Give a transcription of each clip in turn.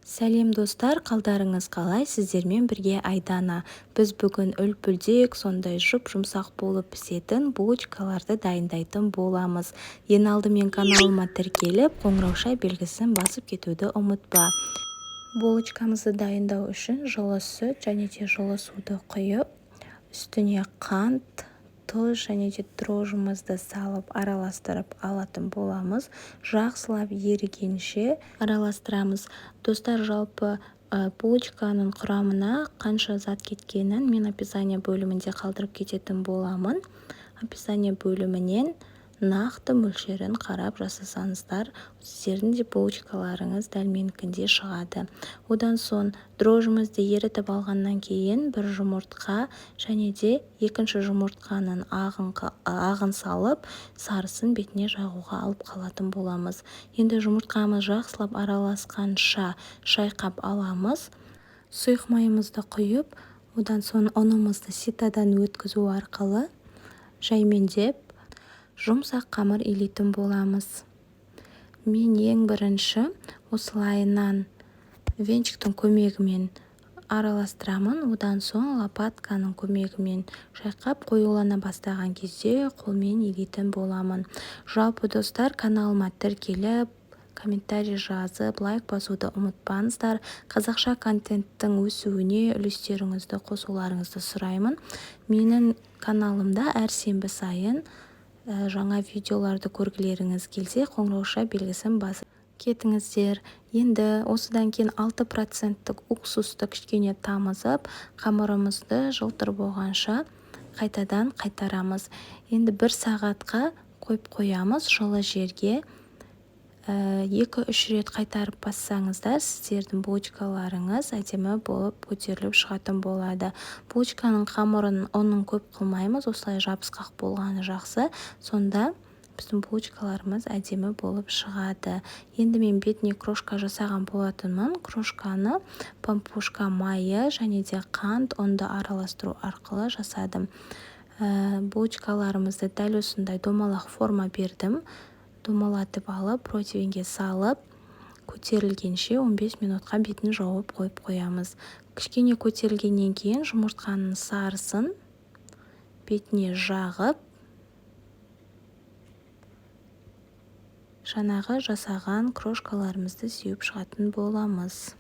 Сәлем достар, қалдарыңыз қалай? Сіздермен бірге Айдана. Біз бүгін үлпілдек, сондай жұмсақ болып пісетін булочкаларды дайындайтын боламыз. Ең алдымен каналыма тіркеліп, қоңырауша белгісін басып кетуді ұмытпа. Булочкамызды дайындау үшін жылы сүт және де жылы суды құйып, үстіне қант, тұз және де дрожжымызды салып араластырып алатын боламыз. Жақсылап ерігенше араластырамыз. Достар, жалпы булочканың құрамына қанша зат кеткенін мен описание бөлімінде қалдырып кететін боламын. Описание бөлімінен нақты мөлшерін қарап жасасаңыздар, сіздердің де булочкаларыңыз дәл менікіндей шығады. Одан соң дрожжымызды ерітіп алғаннан кейін бір жұмыртқа және де екінші жұмыртқаның ағын салып, сарысын бетіне жағуға алып қалатын боламыз. Енді жұмыртқамыз жақсылап араласқанша шайқап аламыз. Сұйық майымызды құйып, одан соң ұнымызды ситадан өткізу арқылы жаймендеп жұмсақ қамыр илейтін боламыз. Мен ең бірінші осылайынан венчиктің көмегімен араластырамын, одан соң лопатканың көмегімен шайқап қоюлана бастаған кезде қолмен илейтін боламын. Жалпы достар, каналыма тіркеліп, комментарий жазып, лайк басуды ұмытпаңыздар. Қазақша контенттің өсуіне үлестеріңізді қосуларыңызды сұраймын. Менің каналымда әр сенбі сайын жаңа видеоларды көргілеріңіз келсе, қоңырауша белгісін басып кетіңіздер. Енді осыдан кейін 6% уксусты кішкене тамызып, қамырымызды жылтыр болғанша қайтадан қайтарамыз. Енді 1 сағатқа қойып қоямыз жылы жерге. 2-3 рет қайтарып бассаңыздар, сіздердің булочкаларыңыз әдемі болып көтеріліп шығатын болады. Булочканың қамырын ұнын көп қылмаймыз, осылай жабысқақ болғаны жақсы. Сонда біздің булочкаларымыз әдемі болып шығады. Енді мен бетіне крошка жасаған болатынмын. Крошканы пампушка майы және де қант, ұнды араластыру арқылы жасадым. Булочкаларымызды дәл осындай домалақ форма бердім. Домалатып алып, противенге салып, көтерілгенше 15 минутқа бетін жауып қойып қоямыз. Кішкене көтерілгеннен кейін жұмыртқаның сарысын бетіне жағып, жаңағы жасаған крошкаларымызды сеуіп шығатын боламыз.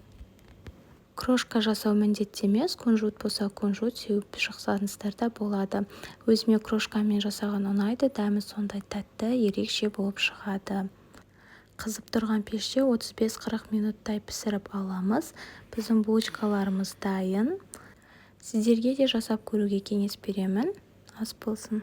Крошка жасау міндетті емес, кунжут болса кунжут сеуіп шықсаңыздар да болады. Өзіме крошкамен жасаған ұнайды, дәмі сондай тәтті, ерекше болып шығады. Қызып тұрған пеште 35-40 минуттай пісіріп аламыз. Біздің булочкаларымыз дайын. Сіздерге де жасап көруге кеңес беремін. Ас болсын.